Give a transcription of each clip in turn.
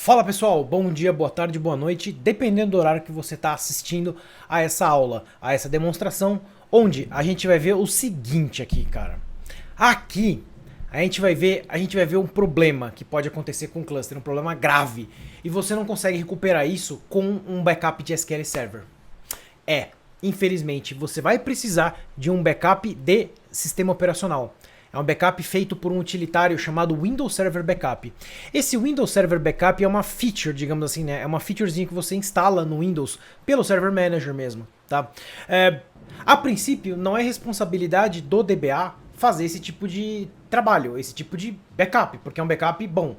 Fala pessoal, bom dia, boa tarde, boa noite, dependendo do horário que você está assistindo a essa aula, a essa demonstração, onde a gente vai ver o seguinte aqui, cara. Aqui a gente vai ver um problema que pode acontecer com o cluster, um problema grave, e você não consegue recuperar isso com um backup de SQL Server. Infelizmente, você vai precisar de um backup de sistema operacional. É um backup feito por um utilitário chamado Windows Server Backup. Esse Windows Server Backup é uma feature, digamos assim, né? É uma featurezinha que você instala no Windows pelo Server Manager mesmo, tá? A princípio, não é responsabilidade do DBA fazer esse tipo de trabalho, esse tipo de backup, porque é um backup bom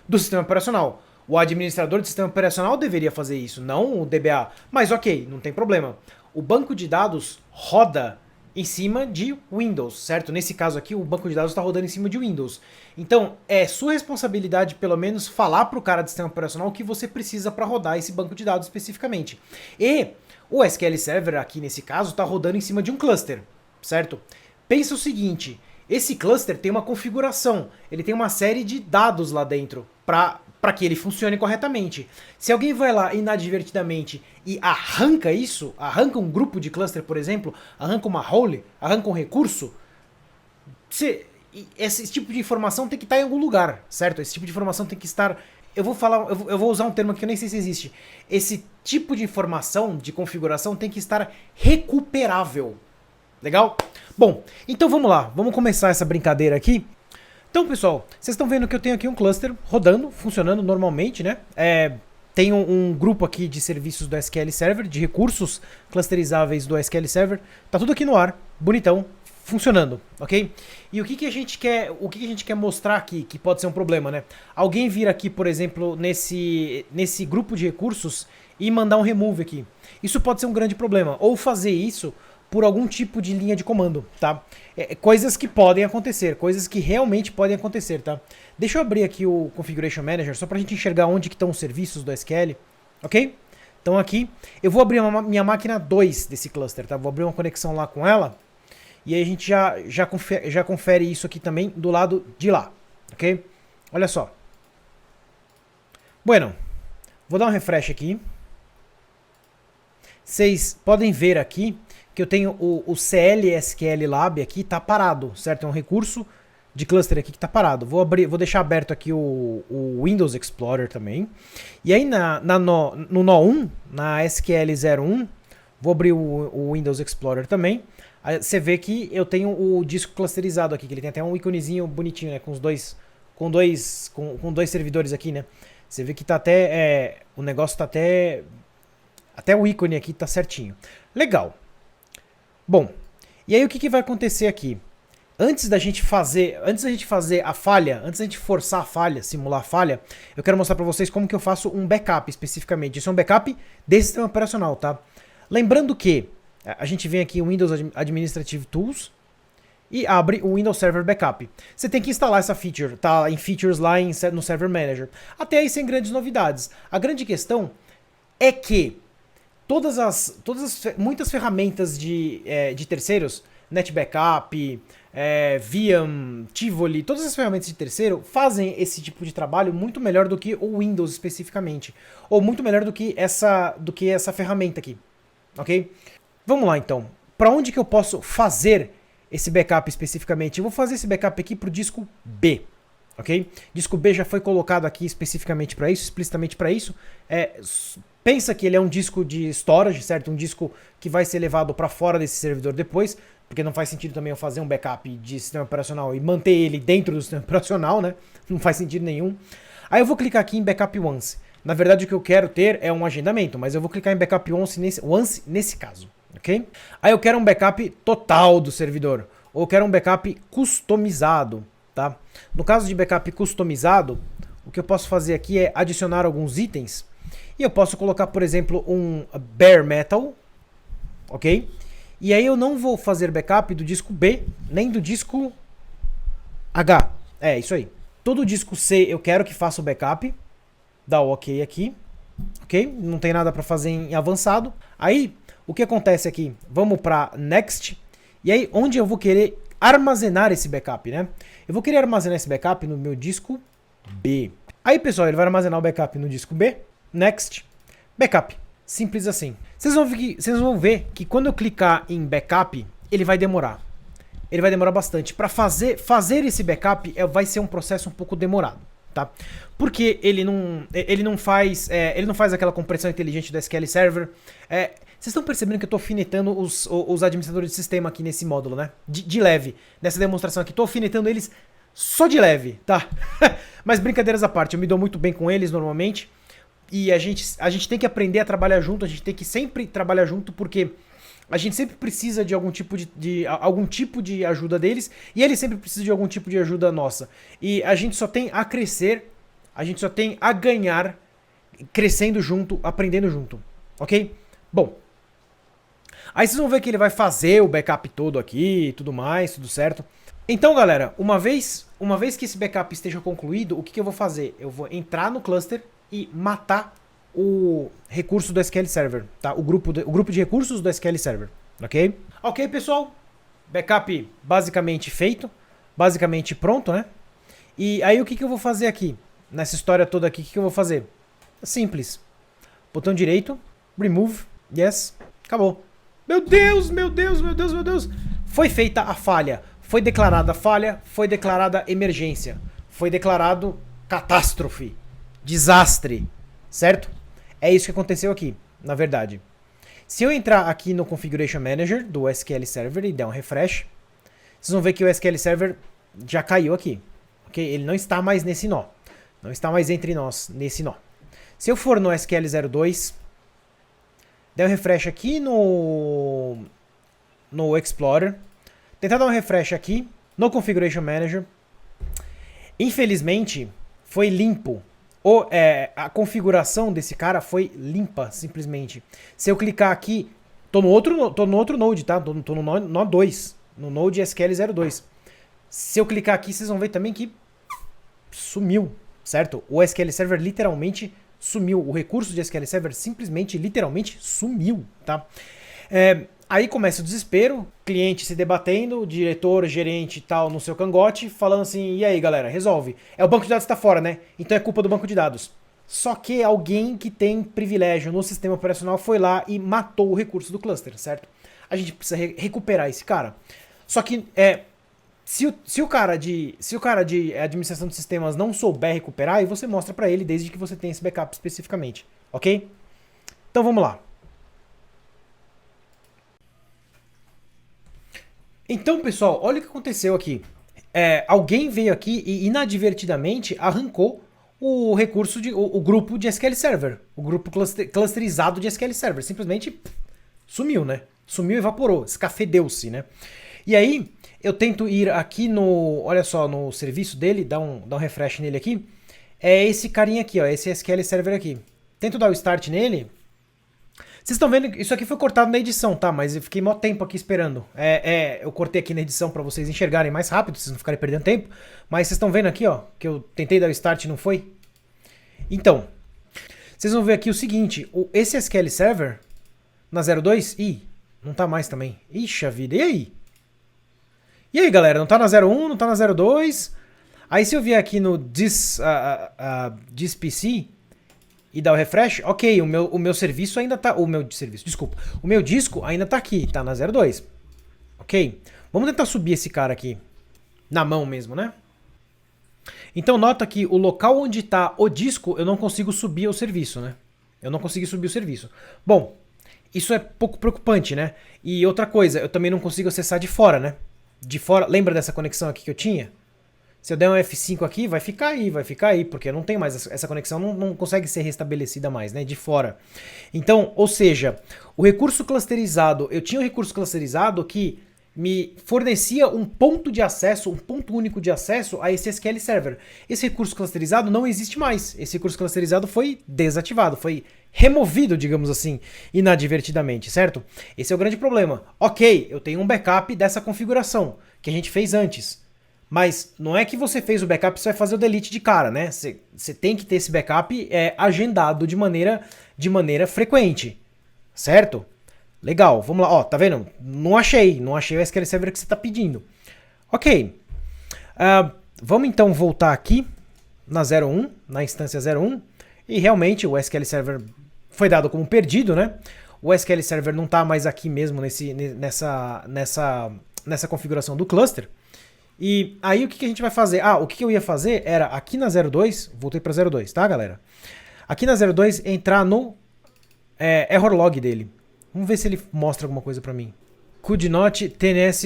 do sistema operacional. O administrador do sistema operacional deveria fazer isso, não o DBA. Mas ok, não tem problema. O banco de dados roda em cima de Windows, certo? Nesse caso aqui, o banco de dados está rodando em cima de Windows. Então, é sua responsabilidade, pelo menos, falar para o cara do sistema operacional o que você precisa para rodar esse banco de dados especificamente. E o SQL Server, aqui nesse caso, está rodando em cima de um cluster, certo? Pensa o seguinte, esse cluster tem uma configuração, ele tem uma série de dados lá dentro para que ele funcione corretamente. Se alguém vai lá inadvertidamente e arranca isso, arranca um grupo de cluster, por exemplo, arranca uma role, arranca um recurso, esse tipo de informação tem que estar em algum lugar, certo? Esse tipo de informação tem que estar... Eu vou usar um termo que eu nem sei se existe. Esse tipo de informação, de configuração, tem que estar recuperável. Legal? Bom, então vamos lá, vamos começar essa brincadeira aqui. Então, pessoal, vocês estão vendo que eu tenho aqui um cluster rodando, funcionando normalmente, né? Tem um grupo aqui de serviços do SQL Server, de recursos clusterizáveis do SQL Server. Tá tudo aqui no ar, bonitão, funcionando, ok? E o que a gente quer mostrar aqui, que pode ser um problema, né? Alguém vir aqui, por exemplo, nesse grupo de recursos e mandar um remove aqui. Isso pode ser um grande problema. Ou fazer isso por algum tipo de linha de comando, tá? Coisas que podem acontecer, coisas que realmente podem acontecer, tá? Deixa eu abrir aqui o Configuration Manager, só pra gente enxergar onde que estão os serviços do SQL, ok? Então aqui, eu vou abrir minha máquina 2 desse cluster, tá? Vou abrir uma conexão lá com ela, e aí a gente já confere isso aqui também do lado de lá, ok? Olha só. Bueno, vou dar um refresh aqui. Vocês podem ver aqui que eu tenho o CL-SQL Lab aqui, tá parado, certo? É um recurso de cluster aqui que tá parado. Vou deixar aberto aqui o Windows Explorer também. E aí no nó1, na SQL01, vou abrir o Windows Explorer também. Aí você vê que eu tenho o disco clusterizado aqui, que ele tem até um iconezinho bonitinho, né? Com dois servidores aqui, né? Você vê que tá até... o negócio tá até o ícone aqui tá certinho. Legal. Bom, e aí o que vai acontecer aqui? Antes da gente fazer a falha, antes da gente forçar a falha, simular a falha, eu quero mostrar para vocês como que eu faço um backup especificamente. Isso é um backup desse sistema operacional, tá? Lembrando que a gente vem aqui em Windows Administrative Tools e abre o Windows Server Backup. Você tem que instalar essa feature, tá em Features lá no Server Manager. Até aí sem grandes novidades. A grande questão é que muitas ferramentas de terceiros, NetBackup, VM, Tivoli, todas as ferramentas de terceiro fazem esse tipo de trabalho muito melhor do que o Windows especificamente, ou muito melhor do que essa ferramenta aqui, ok? Vamos lá então, para onde que eu posso fazer esse backup especificamente? Eu vou fazer esse backup aqui para o disco B, ok? Disco B já foi colocado aqui especificamente para isso, explicitamente para isso. Pensa que ele é um disco de storage, certo? Um disco que vai ser levado para fora desse servidor depois, porque não faz sentido também eu fazer um backup de sistema operacional e manter ele dentro do sistema operacional, né? Não faz sentido nenhum. Aí eu vou clicar aqui em Backup Once. Na verdade o que eu quero ter é um agendamento, mas eu vou clicar em Backup Once nesse caso, ok? Aí eu quero um backup total do servidor, ou eu quero um backup customizado, tá? No caso de backup customizado, o que eu posso fazer aqui é adicionar alguns itens. E eu posso colocar, por exemplo, um bare metal, ok? E aí eu não vou fazer backup do disco B, nem do disco H. É, isso aí. Todo o disco C eu quero que faça o backup. Dá o ok aqui, ok? Não tem nada para fazer em avançado. Aí, o que acontece aqui? Vamos para Next. E aí, onde eu vou querer armazenar esse backup, né? Eu vou querer armazenar esse backup no meu disco B. Aí, pessoal, ele vai armazenar o backup no disco B. Next. Backup. Simples assim. Vocês vão ver que quando eu clicar em backup, ele vai demorar. Ele vai demorar bastante. Para fazer esse backup vai ser um processo um pouco demorado, tá? Porque ele não faz aquela compressão inteligente do SQL Server. Vocês estão percebendo que eu estou alfinetando os administradores de sistema aqui nesse módulo, né? De leve. Nessa demonstração aqui. Estou alfinetando eles só de leve, tá? Mas brincadeiras à parte, eu me dou muito bem com eles normalmente. E a gente tem que aprender a trabalhar junto, a gente tem que sempre trabalhar junto, porque a gente sempre precisa de algum tipo de ajuda deles, e eles sempre precisam de algum tipo de ajuda nossa. E a gente só tem a crescer, a gente só tem a ganhar crescendo junto, aprendendo junto, ok? Bom, aí vocês vão ver que ele vai fazer o backup todo aqui, tudo mais, tudo certo. Então, galera, uma vez que esse backup esteja concluído, o que eu vou fazer? Eu vou entrar no cluster e matar o recurso do SQL Server, tá? O grupo de recursos do SQL Server, ok? Ok, pessoal, backup basicamente feito, basicamente pronto, né? E aí o que eu vou fazer aqui? Nessa história toda aqui, o que eu vou fazer? Simples. Botão direito, remove, yes, acabou. Meu Deus, meu Deus, meu Deus, meu Deus. Foi feita a falha, foi declarada falha, foi declarada emergência, foi declarado catástrofe. Desastre, certo? É isso que aconteceu aqui, na verdade. Se eu entrar aqui no Configuration Manager do SQL Server e der um refresh, vocês vão ver que o SQL Server já caiu aqui, ok? Ele não está mais nesse nó, não está mais entre nós nesse nó. Se eu for no SQL02, der um refresh aqui no Explorer, tentar dar um refresh aqui no Configuration Manager, infelizmente foi limpo. A configuração desse cara foi limpa, simplesmente. Se eu clicar aqui, tô no outro node, tá? Tô no nó 2, no node SQL02. Se eu clicar aqui, vocês vão ver também que sumiu, certo? O SQL Server literalmente sumiu. O recurso de SQL Server simplesmente, literalmente sumiu, tá? Aí começa o desespero, cliente se debatendo, diretor, gerente e tal no seu cangote, falando assim, e aí galera, resolve. O banco de dados está fora, né? Então é culpa do banco de dados. Só que alguém que tem privilégio no sistema operacional foi lá e matou o recurso do cluster, certo? A gente precisa recuperar esse cara. Só que se o cara de administração de sistemas não souber recuperar, aí você mostra para ele desde que você tenha esse backup especificamente, ok? Então vamos lá. Então, pessoal, olha o que aconteceu aqui. Alguém veio aqui e inadvertidamente arrancou o recurso, o grupo de SQL Server. O grupo clusterizado de SQL Server. Simplesmente sumiu, né? Sumiu, evaporou, escafedeu-se, né? E aí, eu tento ir aqui olha só, no serviço dele, dar um refresh nele aqui. É esse carinha aqui, ó, esse SQL Server aqui. Tento dar o start nele. Vocês estão vendo, isso aqui foi cortado na edição, tá? Mas eu fiquei mó tempo aqui esperando. Eu cortei aqui na edição pra vocês enxergarem mais rápido, vocês não ficarem perdendo tempo. Mas vocês estão vendo aqui, ó, que eu tentei dar o start e não foi? Então, vocês vão ver aqui o seguinte, esse SQL Server na 02, não tá mais também. Ixi, a vida, e aí? E aí, galera, não tá na 01, não tá na 02? Aí se eu vier aqui no dispc e dar o refresh, ok, o meu serviço ainda tá... O meu disco ainda tá aqui, tá na 02. Ok? Vamos tentar subir esse cara aqui. Na mão mesmo, né? Então nota que o local onde tá o disco, eu não consigo subir o serviço, né? Eu não consegui subir o serviço. Bom, isso é pouco preocupante, né? E outra coisa, eu também não consigo acessar de fora, né? De fora, lembra dessa conexão aqui que eu tinha? Se eu der um F5 aqui, vai ficar aí, porque não tem mais, essa conexão não consegue ser restabelecida mais, né, de fora. Então, ou seja, o recurso clusterizado, eu tinha um recurso clusterizado que me fornecia um ponto de acesso, um ponto único de acesso a esse SQL Server. Esse recurso clusterizado não existe mais, esse recurso clusterizado foi desativado, foi removido, digamos assim, inadvertidamente, certo? Esse é o grande problema. Ok, eu tenho um backup dessa configuração, que a gente fez antes. Mas não é que você fez o backup e você vai fazer o delete de cara, né? Você tem que ter esse backup agendado de maneira frequente, certo? Legal, vamos lá. Ó, tá vendo? Não achei o SQL Server que você está pedindo. Ok. Vamos então voltar aqui na 01, na instância 01, e realmente o SQL Server foi dado como perdido, né? O SQL Server não está mais aqui mesmo nessa configuração do cluster. E aí o que a gente vai fazer? O que eu ia fazer era aqui na 02, voltei para 02, tá, galera? Aqui na 02 entrar no error log dele. Vamos ver se ele mostra alguma coisa para mim. Could not TNS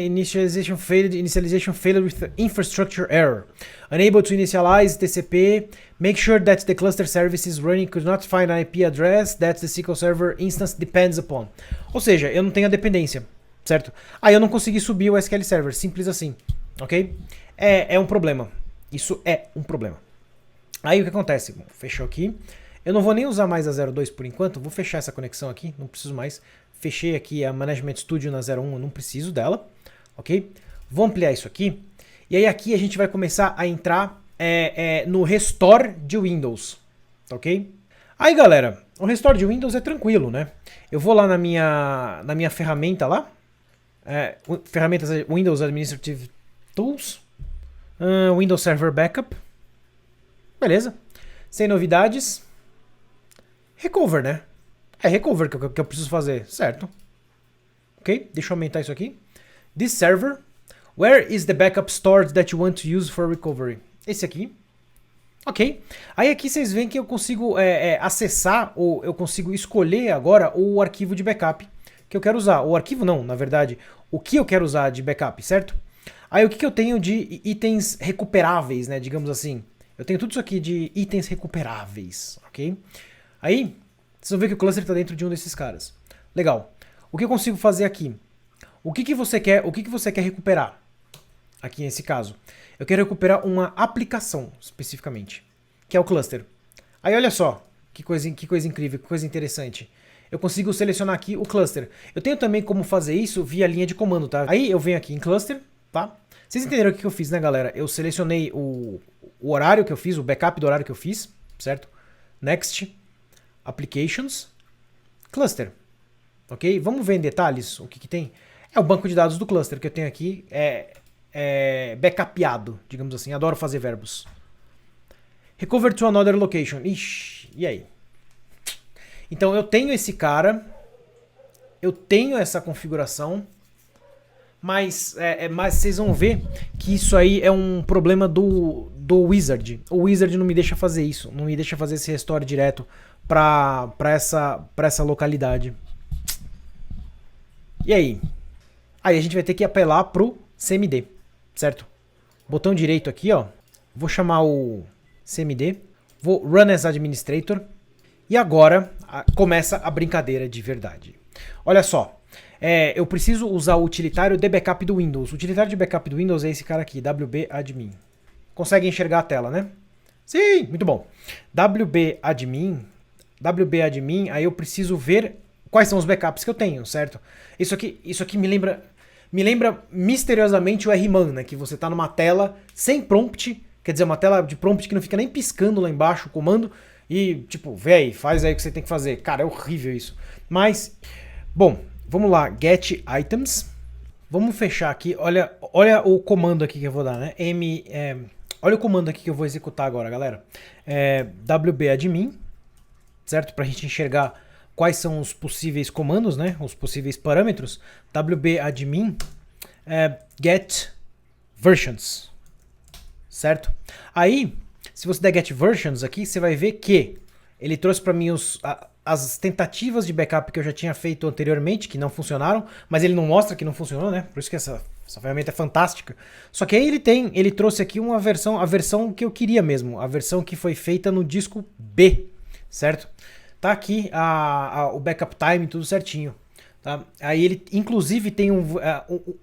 initialization failed with infrastructure error. Unable to initialize TCP. Make sure that the cluster service is running could not find an IP address that the SQL Server instance depends upon. Ou seja, eu não tenho a dependência, certo? Aí eu não consegui subir o SQL Server, simples assim, ok? É um problema. Isso é um problema. Aí o que acontece? Bom, fechou aqui. Eu não vou nem usar mais a 02 por enquanto, vou fechar essa conexão aqui, não preciso mais. Fechei aqui a Management Studio na 01, eu não preciso dela, ok? Vou ampliar isso aqui. E aí aqui a gente vai começar a entrar no Restore de Windows, ok? Aí galera, o Restore de Windows é tranquilo, né? Eu vou lá na minha ferramenta lá, ferramentas Windows Administrative Tools, Windows Server Backup, beleza? Sem novidades. Recover, né? É recover que eu preciso fazer, certo? Ok, deixa eu aumentar isso aqui. This server, where is the backup stored that you want to use for recovery? Esse aqui. Ok. Aí aqui vocês veem que eu consigo acessar, ou eu consigo escolher agora o arquivo de backup que eu quero usar. O arquivo não, na verdade, o que eu quero usar de backup, certo? Aí o que eu tenho de itens recuperáveis, né, digamos assim. Eu tenho tudo isso aqui de itens recuperáveis, ok? Aí, vocês vão ver que o cluster está dentro de um desses caras. Legal. O que eu consigo fazer aqui? O que você quer recuperar? Aqui nesse caso. Eu quero recuperar uma aplicação, especificamente, que é o cluster. Aí olha só, que coisa incrível, que coisa interessante. Eu consigo selecionar aqui o cluster. Eu tenho também como fazer isso via linha de comando, tá? Aí eu venho aqui em cluster, tá? Vocês entenderam o que eu fiz, né, galera? Eu selecionei o horário que eu fiz, o backup do horário que eu fiz, certo? Next. Applications, cluster, ok? Vamos ver em detalhes o que tem. É o banco de dados do cluster que eu tenho aqui, backupeado, digamos assim. Adoro fazer verbos. Recover to another location. Ixi, e aí? Então eu tenho esse cara, eu tenho essa configuração, mas vocês vão ver que isso aí é um problema do Wizard. O Wizard não me deixa fazer isso, não me deixa fazer esse restore direto para essa localidade. E aí? Aí a gente vai ter que apelar pro CMD, certo? Botão direito aqui, ó. Vou chamar o CMD, vou run as administrator e agora começa a brincadeira de verdade. Olha só, eu preciso usar o utilitário de backup do Windows. O utilitário de backup do Windows é esse cara aqui, wbadmin. Consegue enxergar a tela, né? Sim, muito bom. wbadmin, aí eu preciso ver quais são os backups que eu tenho, certo? Isso aqui me lembra misteriosamente o RMAN, né? Que você tá numa tela sem prompt, quer dizer, uma tela de prompt que não fica nem piscando lá embaixo o comando e tipo, véi, faz aí o que você tem que fazer. Cara, é horrível isso. Mas, bom, vamos lá, get items. Vamos fechar aqui, olha o comando aqui que eu vou dar, né? Olha o comando aqui que eu vou executar agora, galera. wbadmin, certo? Pra gente enxergar quais são os possíveis comandos, né? Os possíveis parâmetros. wbadmin get versions, certo? Aí, se você der get versions aqui, você vai ver que ele trouxe para mim as tentativas de backup que eu já tinha feito anteriormente, que não funcionaram, mas ele não mostra que não funcionou, né? Por isso que essa ferramenta é fantástica. Só que aí ele trouxe aqui a versão que eu queria mesmo, a versão que foi feita no disco B, certo? Tá aqui o backup time, tudo certinho. Tá? Aí ele, inclusive, tem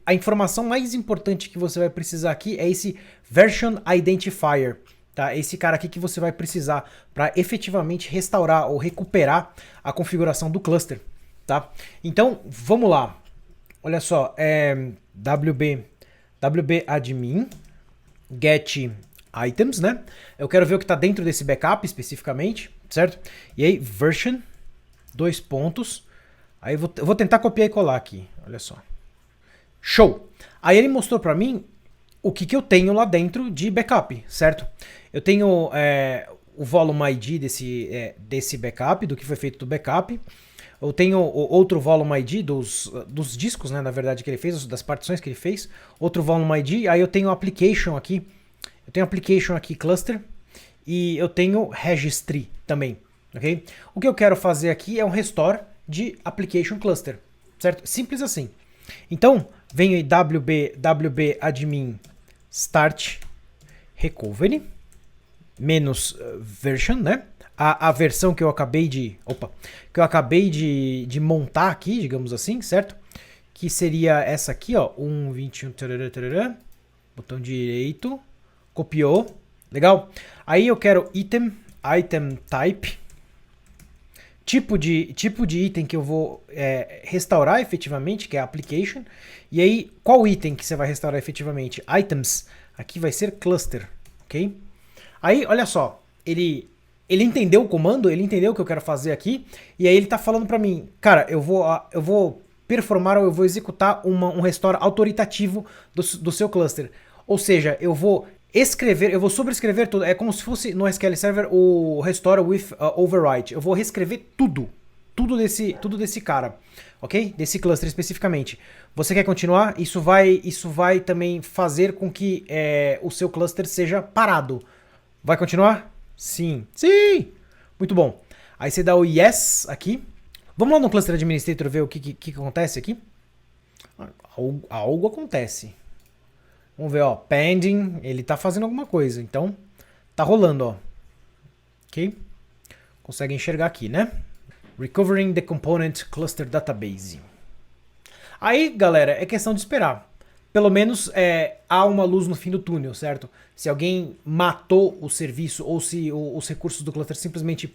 a informação mais importante que você vai precisar aqui é esse Version Identifier. Tá? Esse cara aqui que você vai precisar para efetivamente restaurar ou recuperar a configuração do cluster. Tá? Então, vamos lá. Olha só, wbadmin get items, né? Eu quero ver o que está dentro desse backup especificamente, certo? E aí, version, 2 pontos. Aí eu vou tentar copiar e colar aqui, olha só. Show! Aí ele mostrou para mim o que eu tenho lá dentro de backup, certo? Eu tenho o volume ID desse backup, do que foi feito do backup. Eu tenho outro volume ID dos discos, né, na verdade, que ele fez, das partições que ele fez. Outro volume ID, aí eu tenho application aqui. Eu tenho application aqui, cluster. E eu tenho registry também, ok? O que eu quero fazer aqui é um restore de application cluster, certo? Simples assim. Então, venho em wb admin start recovery menos version, né? A versão que eu acabei de montar aqui, digamos assim, certo? Que seria essa aqui, ó, 1.21, tarará, botão direito, copiou, legal? Aí eu quero item type, tipo de item que eu vou restaurar efetivamente, que é application. E aí, qual item que você vai restaurar efetivamente? Items, aqui vai ser cluster, ok? Aí, olha só, ele entendeu o comando, ele entendeu o que eu quero fazer aqui, e aí ele tá falando pra mim, cara, eu vou performar ou eu vou executar um restore autoritativo do seu cluster. Ou seja, eu vou sobrescrever tudo, é como se fosse no SQL Server o restore with overwrite. Eu vou reescrever tudo desse cara, ok? Desse cluster especificamente. Você quer continuar? Isso vai também fazer com que o seu cluster seja parado. Vai continuar? Sim. Sim! Muito bom. Aí você dá o yes aqui. Vamos lá no Cluster Administrator ver o que acontece aqui? Algo acontece. Vamos ver, ó. Pending. Ele tá fazendo alguma coisa. Então, tá rolando, ó. Ok? Consegue enxergar aqui, né? Recovering the Component Cluster Database. Aí, galera, é questão de esperar. Pelo menos há uma luz no fim do túnel, certo? Se alguém matou o serviço ou se os recursos do cluster simplesmente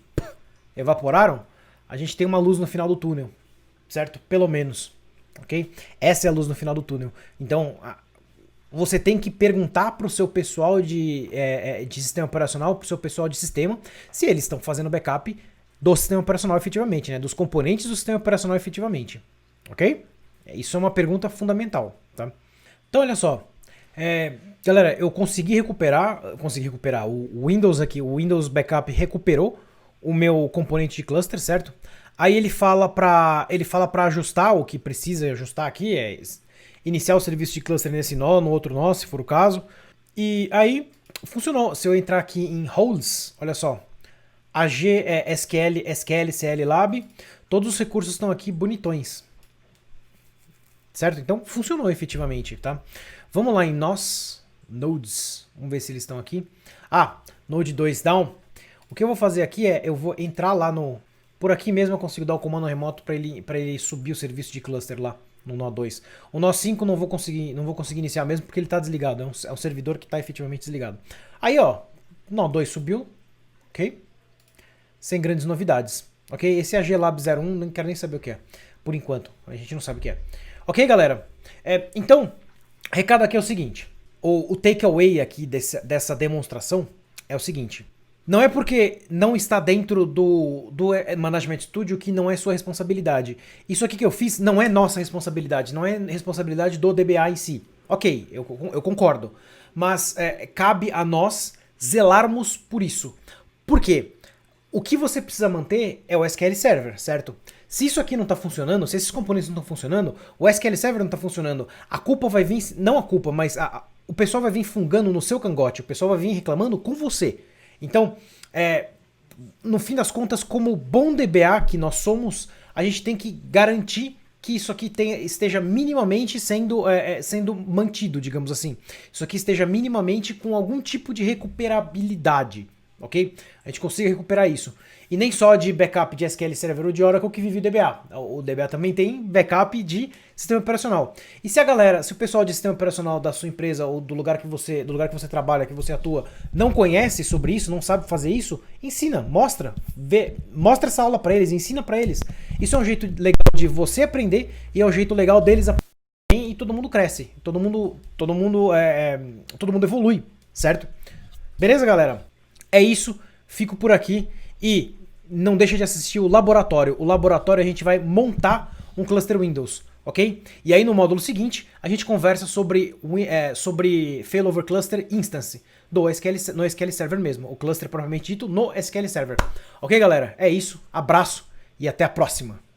evaporaram, a gente tem uma luz no final do túnel, certo? Pelo menos, ok? Essa é a luz no final do túnel. Então, você tem que perguntar para o seu pessoal de sistema operacional, para o seu pessoal de sistema, se eles estão fazendo backup do sistema operacional efetivamente, né? Dos componentes do sistema operacional efetivamente, ok? Isso é uma pergunta fundamental, tá? Então, olha só, galera, eu consegui recuperar o Windows aqui, o Windows Backup recuperou o meu componente de cluster, certo? Aí ele fala para ajustar o que precisa ajustar aqui, iniciar o serviço de cluster nesse nó, no outro nó, se for o caso. E aí funcionou. Se eu entrar aqui em roles, olha só, AG, SQL, CL Lab, todos os recursos estão aqui bonitões. Certo? Então funcionou efetivamente, tá? Vamos lá em nodes, vamos ver se eles estão aqui. Node 2 down. O que eu vou fazer aqui eu vou entrar lá por aqui mesmo eu consigo dar o comando remoto para ele subir o serviço de cluster lá no nó 2. O nó 5 não vou conseguir iniciar mesmo porque ele está desligado, é um servidor que está efetivamente desligado. Aí, ó, nó 2 subiu, ok? Sem grandes novidades, ok? Esse é a GLab 01, não quero nem saber o que é, por enquanto, a gente não sabe o que é. Ok, galera? Então, recado aqui é o seguinte. O takeaway aqui dessa demonstração é o seguinte. Não é porque não está dentro do Management Studio que não é sua responsabilidade. Isso aqui que eu fiz não é nossa responsabilidade, não é responsabilidade do DBA em si. Ok, eu concordo. Mas cabe a nós zelarmos por isso. Por quê? O que você precisa manter é o SQL Server, certo? Se isso aqui não está funcionando, se esses componentes não estão funcionando, o SQL Server não está funcionando, a culpa vai vir, não a culpa, mas o pessoal vai vir fungando no seu cangote, o pessoal vai vir reclamando com você. Então, no fim das contas, como bom DBA que nós somos, a gente tem que garantir que isso aqui esteja minimamente sendo mantido, digamos assim. Isso aqui esteja minimamente com algum tipo de recuperabilidade, ok? A gente consiga recuperar isso. E nem só de backup de SQL Server ou de Oracle que vive o DBA. O DBA também tem backup de sistema operacional. E se o pessoal de sistema operacional da sua empresa ou do lugar que você trabalha, que você atua, não conhece sobre isso, não sabe fazer isso, ensina, mostra essa aula para eles, ensina para eles. Isso é um jeito legal de você aprender e é um jeito legal deles aprenderem e todo mundo cresce, todo mundo evolui, certo? Beleza, galera? É isso, fico por aqui e não deixa de assistir o laboratório. O laboratório a gente vai montar um cluster Windows. ok? E aí no módulo seguinte a gente conversa sobre Failover Cluster Instance no SQL Server mesmo, o cluster propriamente dito no SQL Server. Ok, galera? É isso, abraço e até a próxima!